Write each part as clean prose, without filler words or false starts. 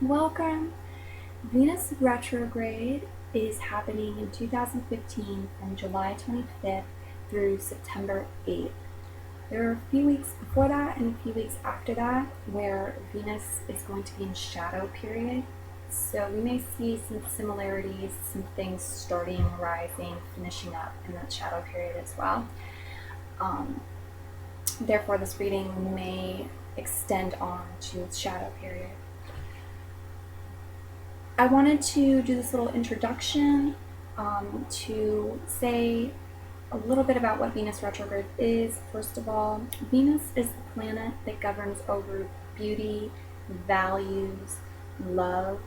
Welcome. Venus retrograde is happening in 2015 from July 25th through September 8th. There are a few weeks before that and a few weeks after that where Venus is going to be in shadow period. So we may see some similarities, some things starting, rising, finishing up in that shadow period as well. Therefore, this reading may extend on to its shadow period. I wanted to do this little introduction to say a little bit about what Venus retrograde is. First of all, Venus is the planet that governs over beauty, values, love.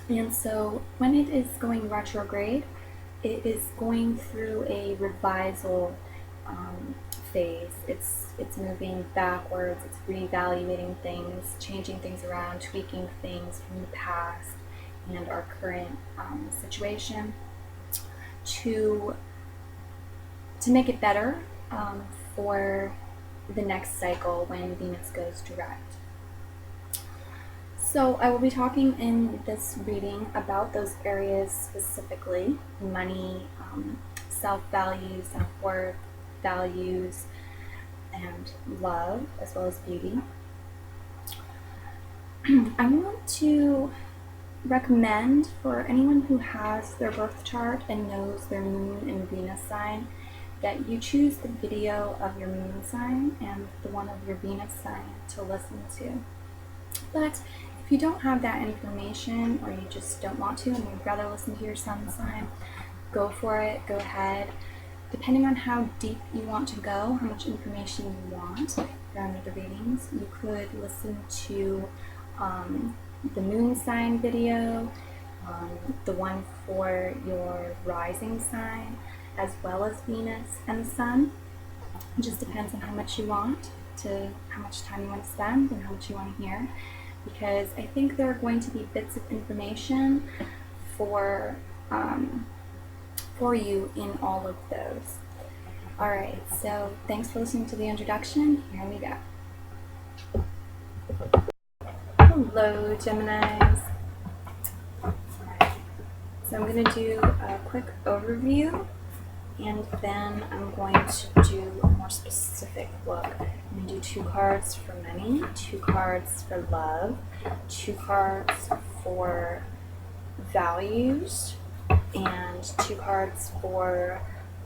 And so when it is going retrograde, it is going through a revisal phase. It's moving backwards, it's reevaluating things, changing things around, tweaking things from the past and our current situation to make it better for the next cycle when Venus goes direct. So I will be talking in this reading about those areas specifically: money, self-value, self-worth, values, and love, as well as beauty. I want to recommend for anyone who has their birth chart and knows their moon and Venus sign that you choose the video of your moon sign and the one of your Venus sign to listen to. But if you don't have that information, or you just don't want to and you'd rather listen to your sun sign, go for it, go ahead. Depending on how deep you want to go, how much information you want from the readings, you could listen to the moon sign video, the one for your rising sign, as well as Venus and the sun. It just depends on how much you want, how much time you want to spend, and how much you want to hear, because I think there are going to be bits of information for you in all of those. Alright, so thanks for listening to the introduction. Here we go. Hello, Geminis. So I'm going to do a quick overview, and then I'm going to do a more specific look. I'm going to do 2 cards for money, 2 cards for love, 2 cards for values, and 2 cards for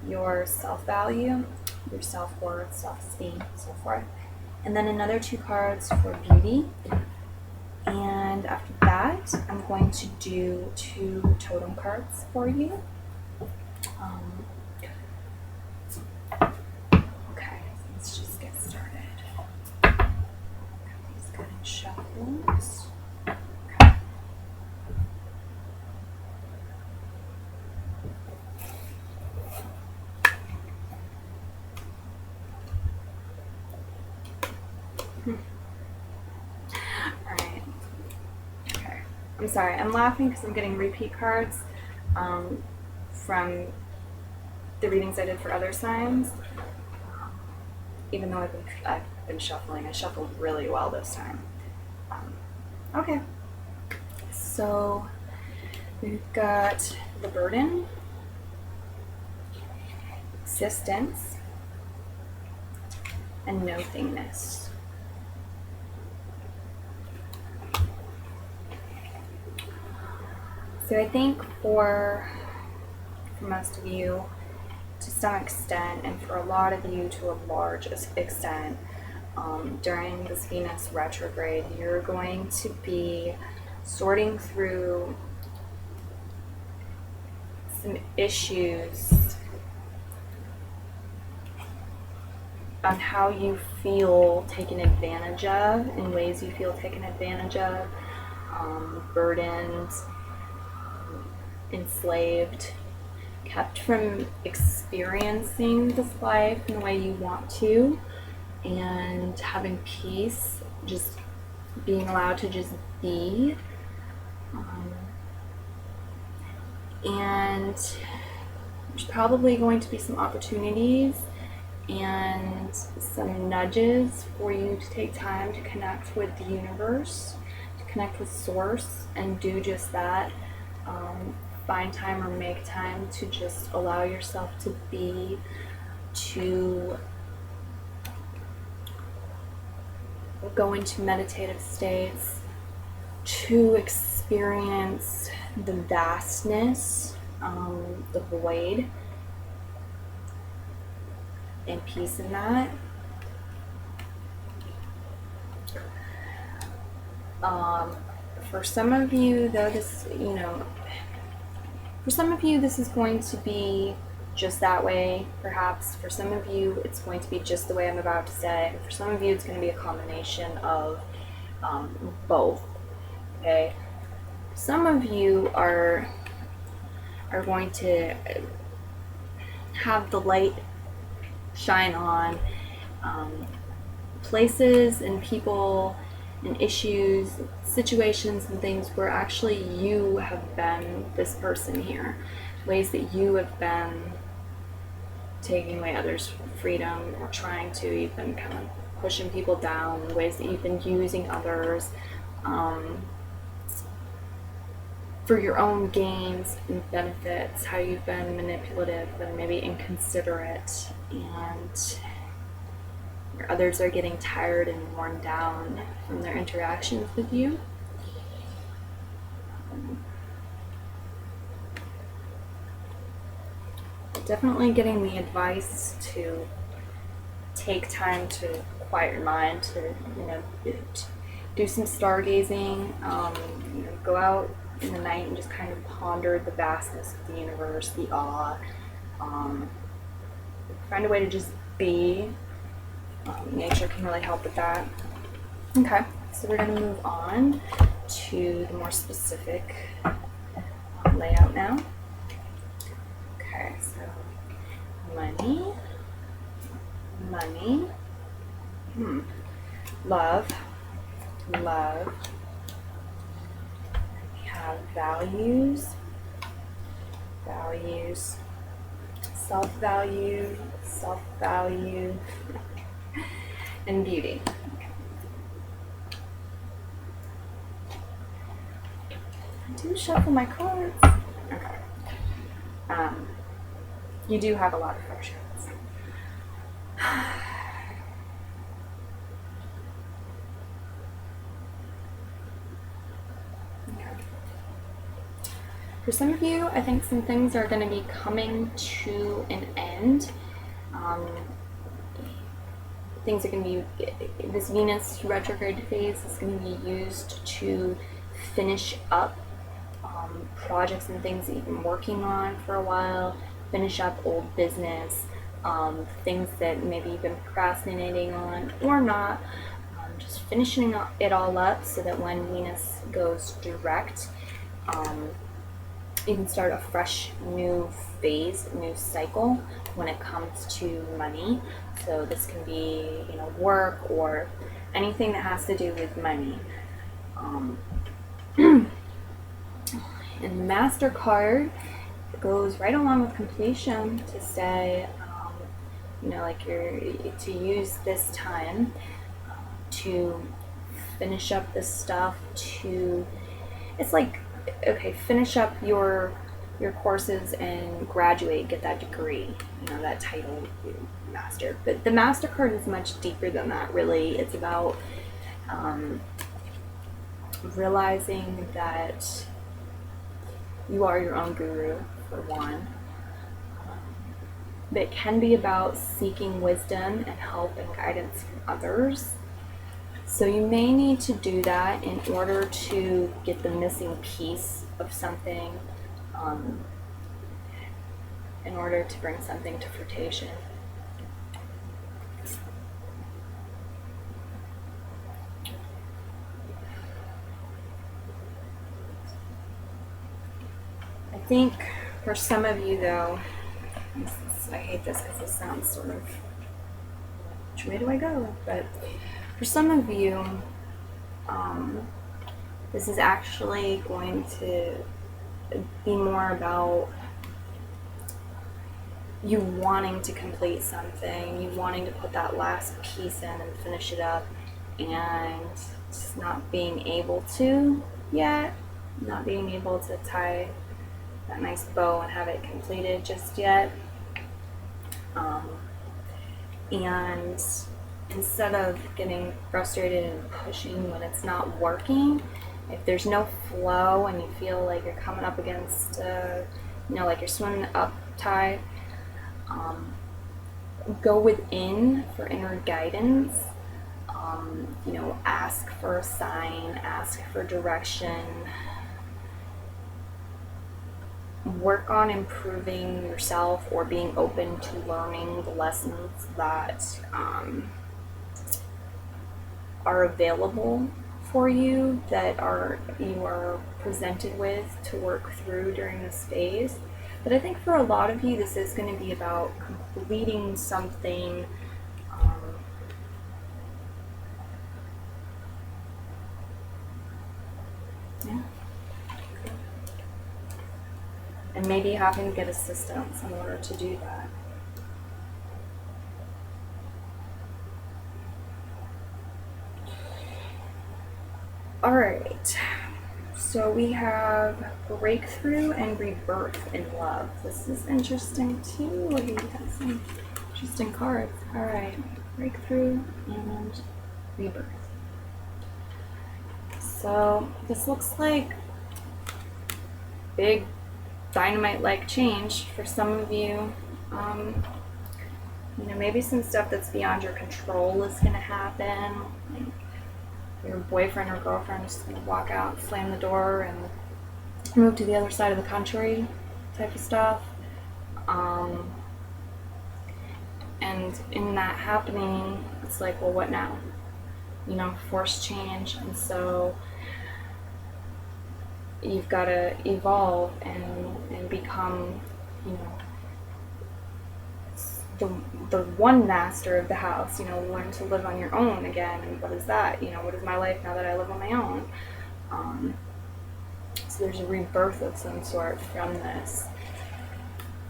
your self-value, your self-worth, self-esteem, so forth. And then another 2 cards for beauty. And after that, I'm going to do 2 totem cards for you. Okay, let's just get started. Got these good in shuffles. Okay. Alright. Okay. I'm sorry, I'm laughing because I'm getting repeat cards from the readings I did for other signs. Even though I've been shuffling, I shuffled really well this time. Okay. So we've got the burden, existence, and nothingness. So I think for most of you, to some extent, and for a lot of you to a large extent, during this Venus retrograde, you're going to be sorting through some issues on how you feel taken advantage of, in ways you feel taken advantage of, burdened, enslaved, kept from experiencing this life in the way you want to, and having peace, just being allowed to just be. And there's probably going to be some opportunities and some nudges for you to take time to connect with the universe, to connect with source and do just that. Find time or make time to just allow yourself to be, to go into meditative states, to experience the vastness, the void, and peace in that. For some of you, though, for some of you, this is going to be just that way, perhaps. For some of you, it's going to be just the way I'm about to say. And for some of you, it's going to be a combination of both. Okay? Some of you are going to have the light shine on places and people and issues, situations and things where actually you have been this person here. Ways that you have been taking away others' freedom or trying to even kind of pushing people down, ways that you've been using others for your own gains and benefits, how you've been manipulative and maybe inconsiderate, and where others are getting tired and worn down from their interactions with you. Definitely getting the advice to take time to quiet your mind, to do some stargazing, go out in the night and just kind of ponder the vastness of the universe, the awe. Find a way to just be. Nature can really help with that. Okay, so we're going to move on to the more specific layout now. Okay, so money, love. We have values, self-value, and beauty. I do shuffle my cards. Okay. You do have a lot of fresh cards. Okay. For some of you, I think some things are going to be coming to an end. Things are going to be, this Venus retrograde phase is going to be used to finish up projects and things that you've been working on for a while, finish up old business, things that maybe you've been procrastinating on or not, just finishing it all up so that when Venus goes direct, you can start a fresh new phase, new cycle when it comes to money. So this can be, work or anything that has to do with money. And the Master card goes right along with completion to say, to use this time to finish up this stuff, finish up your courses and graduate, get that degree, that title, Master. But the Master card is much deeper than that, really. It's about realizing that you are your own guru, for one. But it can be about seeking wisdom and help and guidance from others. So you may need to do that in order to get the missing piece of something, in order to bring something to fruition. I think for some of you, though, I hate this because this sounds sort of, which way do I go? But for some of you, this is actually going to be more about you wanting to complete something, you wanting to put that last piece in and finish it up, and just not being able to yet, not being able to tie that nice bow and have it completed just yet. And instead of getting frustrated and pushing when it's not working, if there's no flow and you feel like you're coming up against, like you're swimming up tide, go within for inner guidance. Ask for a sign, ask for direction. Work on improving yourself or being open to learning the lessons that are available for you, that you are presented with to work through during this phase. But I think for a lot of you, this is going to be about completing something and maybe having to get assistance in order to do that. All right, so we have breakthrough and rebirth in love. This is interesting too. We have some interesting cards. All right, breakthrough and rebirth. So this looks like big dynamite-like change for some of you. Maybe some stuff that's beyond your control is going to happen. Like your boyfriend or girlfriend is going to walk out, slam the door, and move to the other side of the country type of stuff. And in that happening, it's like, well, what now? Forced change. And so you've got to evolve and become, the one master of the house, learn to live on your own again. And what is that? What is my life now that I live on my own? So there's a rebirth of some sort from this.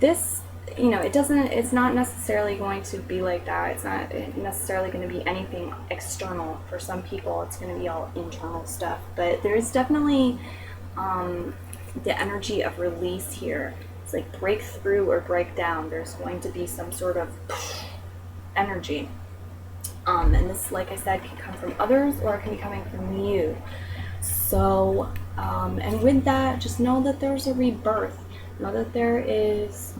This, it's not necessarily going to be like that. It's not necessarily going to be anything external. For some people, it's going to be all internal stuff. But there's definitely the energy of release here. It's like break through or break down. There's going to be some sort of energy. And this, like I said, can come from others or it can be coming from you. So, and with that, just know that there's a rebirth. Know that there's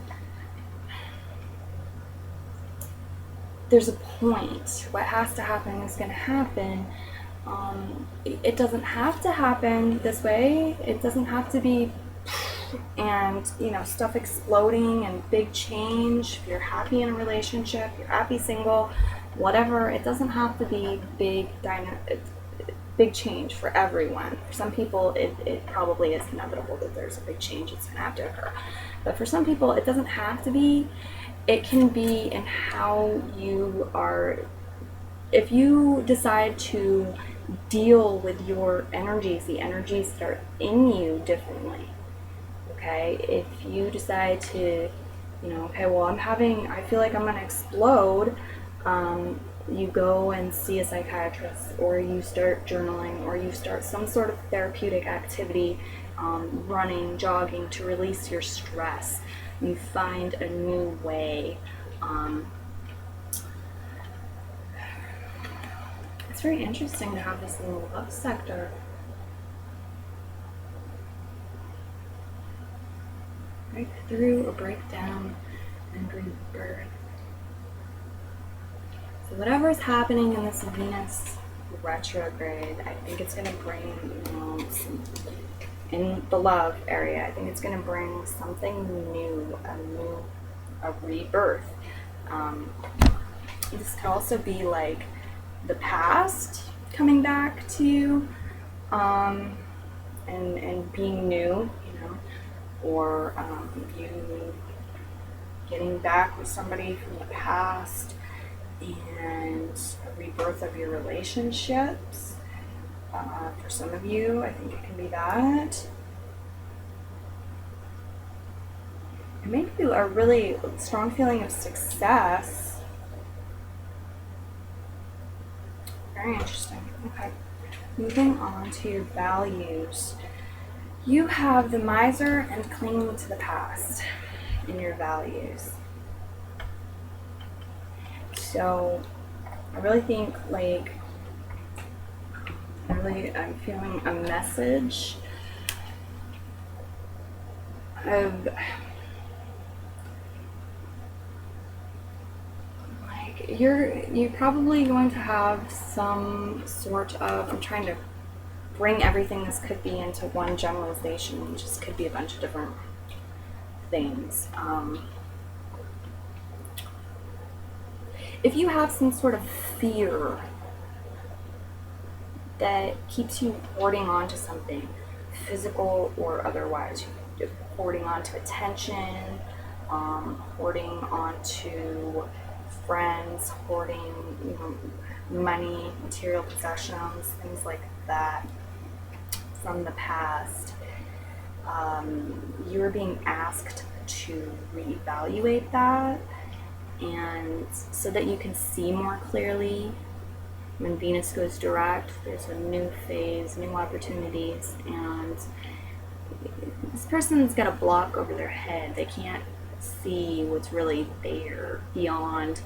a point. What has to happen is going to happen. It doesn't have to happen this way. It doesn't have to be and stuff exploding and big change. If you're happy in a relationship, you're happy single, whatever, it doesn't have to be big change for everyone. For some people, it probably is inevitable that there's a big change that's going to have to occur. But for some people, it doesn't have to be. It can be in how you are. If you decide to deal with your energies, the energies that are in you differently, okay? If you decide to, okay, well, I feel like I'm going to explode, you go and see a psychiatrist, or you start journaling, or you start some sort of therapeutic activity, running, jogging, to release your stress. You find a new way. It's very interesting to have this little love sector. Break through or break down and rebirth. So whatever is happening in this Venus retrograde, I think it's going to bring, in the love area, I think it's going to bring something new, a rebirth. This could also be like the past coming back to you, and being new, or you getting back with somebody from the past, and a rebirth of your relationships. For some of you, I think it can be that. It may be a really strong feeling of success. very interesting. Okay. Moving on to your values. You have the miser and clinging to the past in your values. So I really think like I'm feeling a message of like you're probably going to have some sort of, I'm trying to bring everything this could be into one generalization, which just could be a bunch of different things. If you have some sort of fear that keeps you holding on to something, physical or otherwise, you're holding on to attention, holding on to friends, hoarding money, material possessions, things like that from the past, you're being asked to reevaluate that, and so that you can see more clearly. When Venus goes direct, there's a new phase, new opportunities, and this person's got a block over their head. They can't see what's really there beyond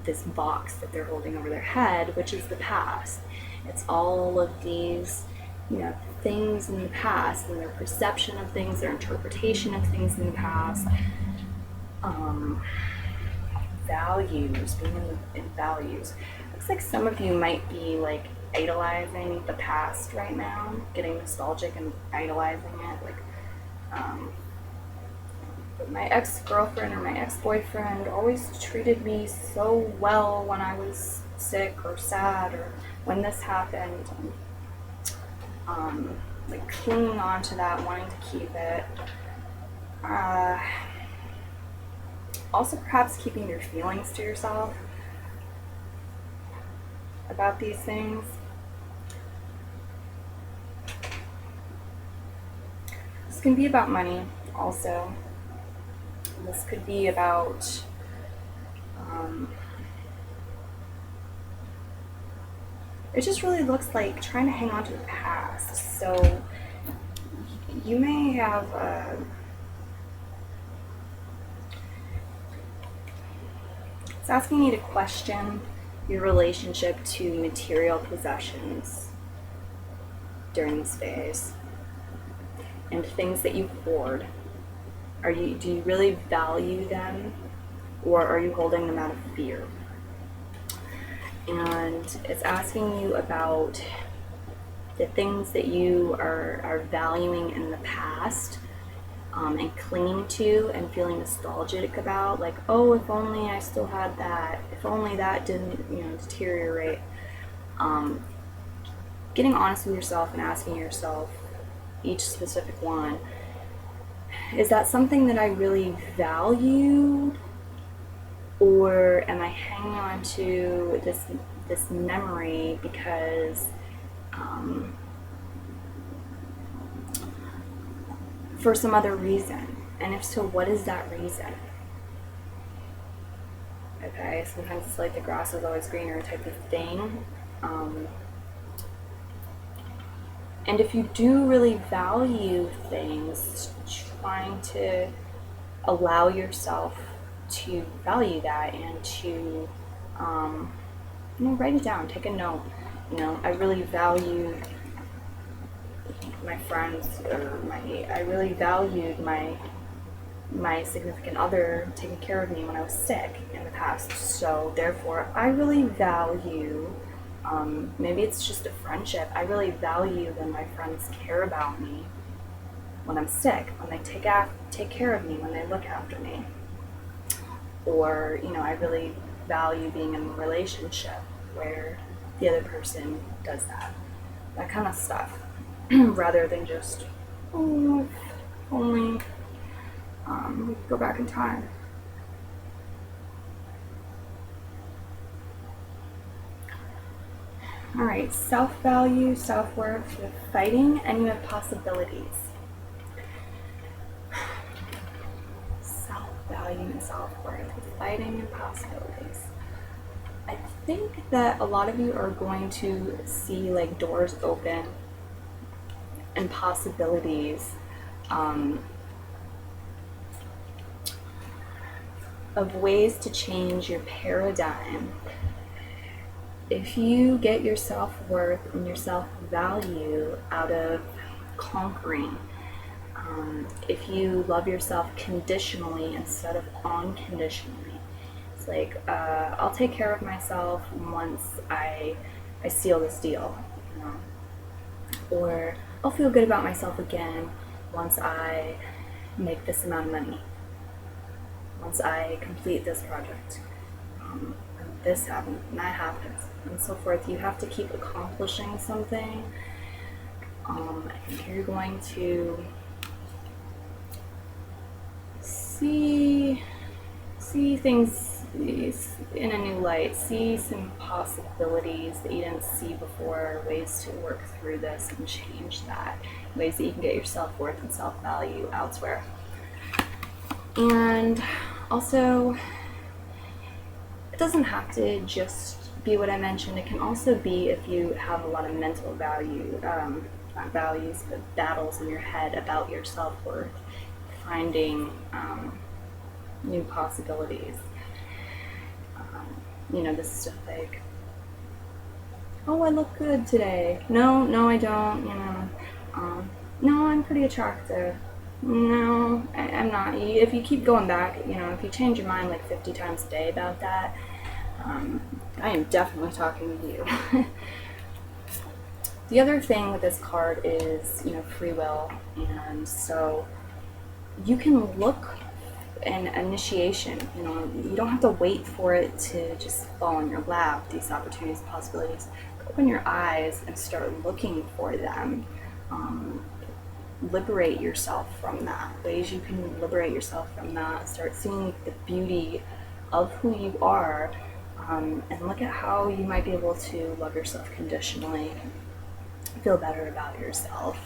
this box that they're holding over their head, which is the past. It's all of these, things in the past, and their perception of things, their interpretation of things in the past. Values, being in values. Looks like some of you might be like idolizing the past right now, getting nostalgic and idolizing it. Like, my ex-girlfriend or my ex-boyfriend always treated me so well when I was sick or sad, or when this happened. Like clinging on to that, wanting to keep it. Also, perhaps keeping your feelings to yourself about these things. This can be about money also. This could be about it just really looks like trying to hang on to the past. So you may have it's asking you to question your relationship to material possessions during this phase and things that you hoard. Do you really value them, or are you holding them out of fear? And it's asking you about the things that you are valuing in the past, and clinging to and feeling nostalgic about, like, oh, if only I still had that, if only that didn't, deteriorate. Getting honest with yourself and asking yourself each specific one, is that something that I really valued, or am I hanging on to this memory because for some other reason? And if so, what is that reason? Okay, sometimes it's like the grass is always greener type of thing. And if you do really value things, trying to allow yourself to value that and to write it down, take a note. I really value my friends, or I really valued my significant other taking care of me when I was sick in the past. So therefore, I really value, maybe it's just a friendship, I really value when my friends care about me when I'm sick, when they take care of me, when they look after me. Or, I really value being in a relationship where the other person does that kind of stuff. Rather than just, oh, if only we could go back in time. All right, self-value, self-worth, you have fighting, and you have possibilities. Self-value and self-worth, with fighting and possibilities. I think that a lot of you are going to see like doors open and possibilities of ways to change your paradigm. If you get your self-worth and your self-value out of conquering, if you love yourself conditionally instead of unconditionally, it's like, I'll take care of myself once I seal this deal, you know? Or I'll feel good about myself again once I make this amount of money, once I complete this project, and this happens, and that happens, and so forth. You have to keep accomplishing something. I think you're going to see things in a new light, see some possibilities that you didn't see before, ways to work through this and change that, ways that you can get your self-worth and self-value elsewhere. And also, it doesn't have to just be what I mentioned. It can also be if you have a lot of mental value, not values, but battles in your head about your self-worth, finding new possibilities. This stuff like, oh, I look good today. No, I don't. No, I'm pretty attractive. No, I'm not. If you keep going back, if you change your mind like 50 times a day about that, I am definitely talking to you. The other thing with this card is, free will. And so you can look an initiation, you don't have to wait for it to just fall in your lap, these opportunities, possibilities. Open your eyes and start looking for them. Liberate yourself from that. Ways you can liberate yourself from that. Start seeing the beauty of who you are, and look at how you might be able to love yourself conditionally, feel better about yourself.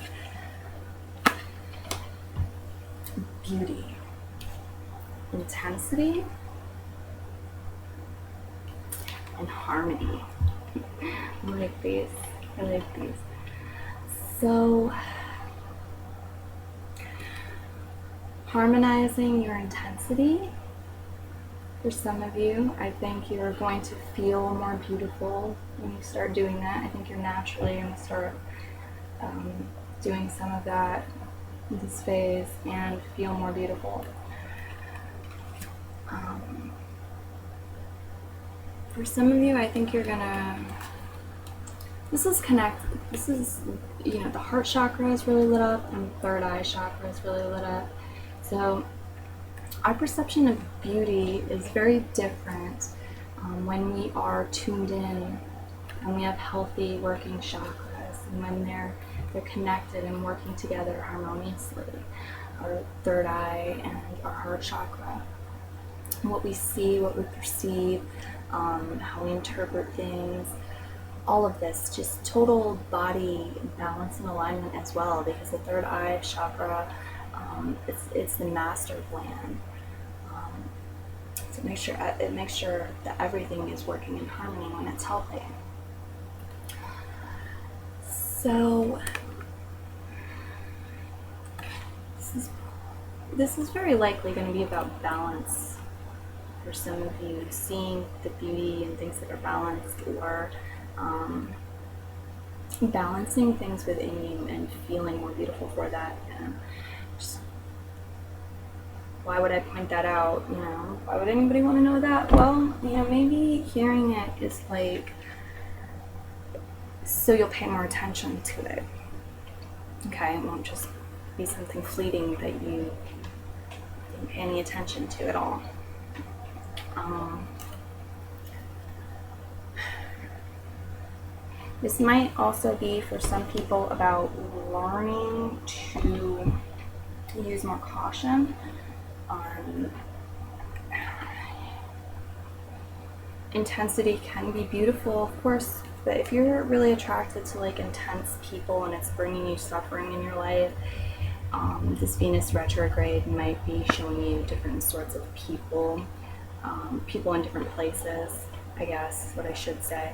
Beauty. Intensity and harmony. I like these. So, harmonizing your intensity. For some of you, I think you're going to feel more beautiful when you start doing that. I think you're naturally going to start doing some of that in this phase and feel more beautiful. For some of you, I think you're gonna, the heart chakra is really lit up and third eye chakra is really lit up. So our perception of beauty is very different when we are tuned in and we have healthy working chakras, and when they're connected and working together harmoniously. Our third eye and our heart chakra. What we see, what we perceive, how we interpret things, all of this, just total body balance and alignment as well, because the third eye chakra, it's the master plan. So it makes sure that everything is working in harmony when it's healthy. So this is very likely going to be about balance. For some of you, seeing the beauty in things that are balanced, or balancing things within you and feeling more beautiful for that. Why would I point that out? Why would anybody want to know that? Well, maybe hearing it is like, so you'll pay more attention to it. Okay, it won't just be something fleeting that you didn't pay any attention to at all. This might also be for some people about learning to use more caution. Intensity can be beautiful, of course, but if you're really attracted to like intense people and it's bringing you suffering in your life, this Venus retrograde might be showing you different sorts of people in different places. I guess is what I should say,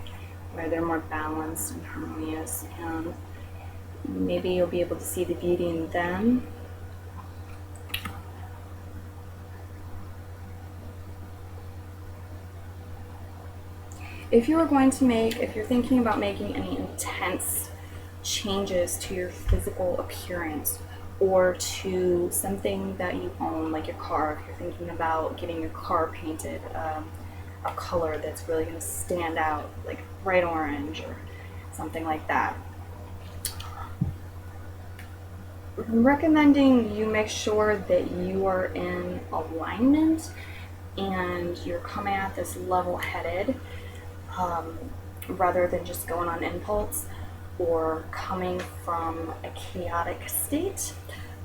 where they're more balanced and harmonious, and maybe you'll be able to see the beauty in them. If you're thinking about making any intense changes to your physical appearance or to something that you own, like your car, if you're thinking about getting your car painted a color that's really going to stand out, like bright orange or something like that, I'm recommending you make sure that you are in alignment and you're coming at this level-headed, rather than just going on impulse or coming from a chaotic state,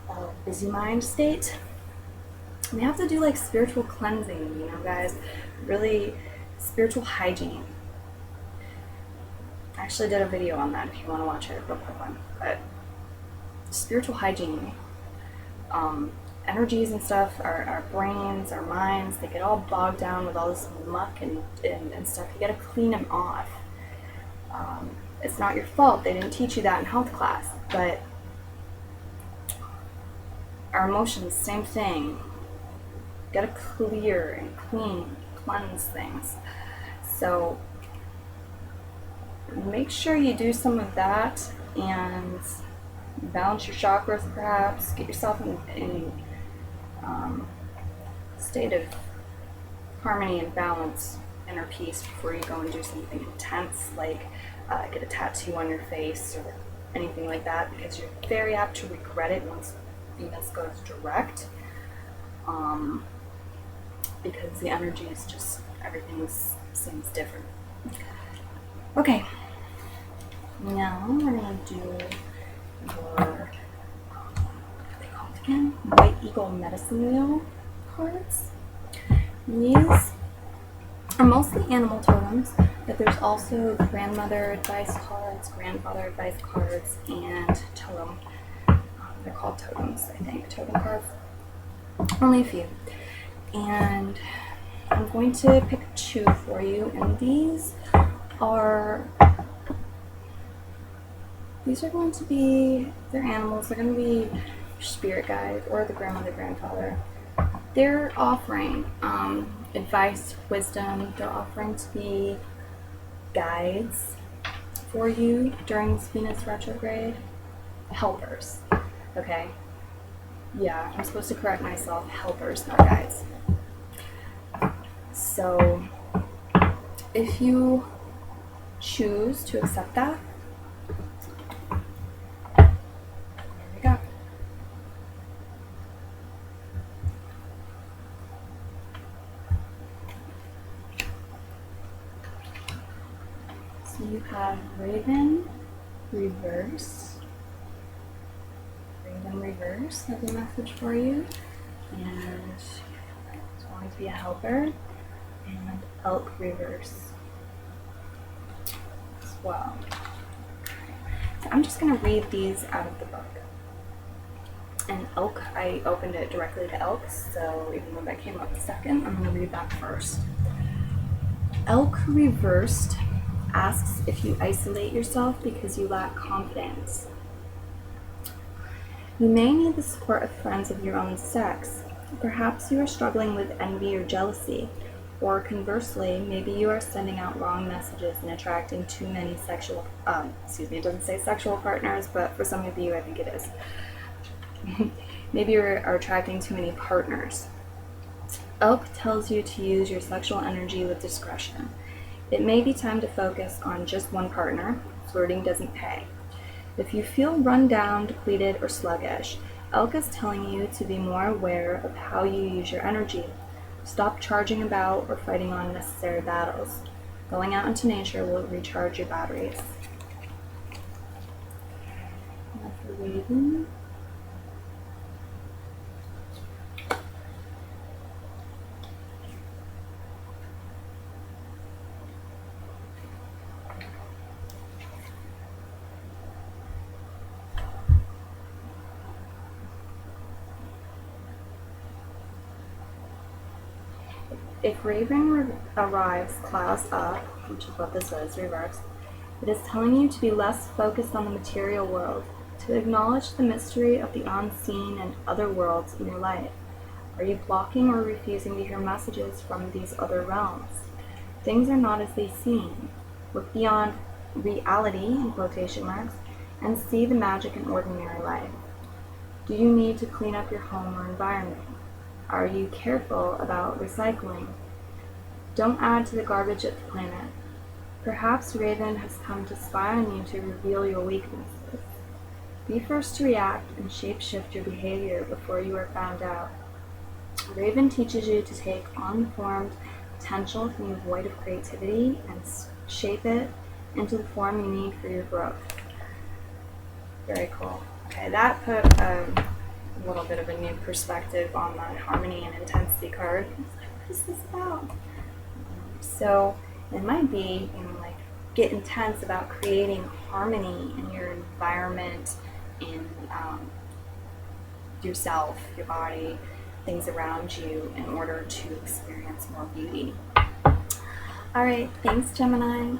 a busy mind state. We have to do like spiritual cleansing, guys, really spiritual hygiene. I actually did a video on that if you want to watch it, real quick one. But spiritual hygiene, energies and stuff, our brains, our minds, they get all bogged down with all this muck and stuff. You gotta clean them off. It's not your fault. They didn't teach you that in health class, but our emotions, same thing. You gotta clear and cleanse things. So make sure you do some of that and balance your chakras, perhaps. Get yourself in state of harmony and balance, inner peace, before you go and do something intense like get a tattoo on your face or anything like that, because you're very apt to regret it once Venus goes direct, because the energy is just, everything seems different. Okay, now we're going to do your, what are they called again? White Eagle Medicine Wheel cards. These are mostly animal totems, but there's also grandmother advice cards, grandfather advice cards, and totem. They're called totems, I think, totem cards. Only a few. And I'm going to pick 2 for you, and these are going to be, they're animals, they're going to be your spirit guide or the grandmother, grandfather. They're offering advice, wisdom. They're offering to be guides for you during this Venus retrograde. Helpers, okay? Yeah, I'm supposed to correct myself. Helpers, not guides. So if you choose to accept that, there we go. So you have Raven Reverse. Raven Reverse has a message for you, and it's going to be a helper, and Elk Reverse as well. So I'm just going to read these out of the book. And Elk, I opened it directly to Elk, so even though that came up second, I'm going to read that first. Elk Reversed asks if you isolate yourself because you lack confidence. You may need the support of friends of your own sex. Perhaps you are struggling with envy or jealousy, or conversely, maybe you are sending out wrong messages and attracting too many sexual, it doesn't say sexual partners, but for some of you, I think it is. Maybe you are attracting too many partners. Elk tells you to use your sexual energy with discretion. It may be time to focus on just one partner. Flirting doesn't pay. If you feel run down, depleted, or sluggish, Elk is telling you to be more aware of how you use your energy. Stop charging about or fighting unnecessary battles. Going out into nature will recharge your batteries. Now for Raven. If Raven arrives class up, which is what this is, reverse, it is telling you to be less focused on the material world, to acknowledge the mystery of the unseen and other worlds in your life. Are you blocking or refusing to hear messages from these other realms? Things are not as they seem. Look beyond reality, in quotation marks, and see the magic in ordinary life. Do you need to clean up your home or environment? Are you careful about recycling? Don't add to the garbage at the planet. Perhaps Raven has come to spy on you to reveal your weaknesses. Be first to react and shape-shift your behavior before you are found out. Raven teaches you to take unformed potential from the void of creativity and shape it into the form you need for your growth. Very cool. Okay, that put a little bit of a new perspective on the harmony and intensity card. I was like, what is this about? So it might be, like get intense about creating harmony in your environment, in yourself, your body, things around you, in order to experience more beauty. All right, thanks, Gemini.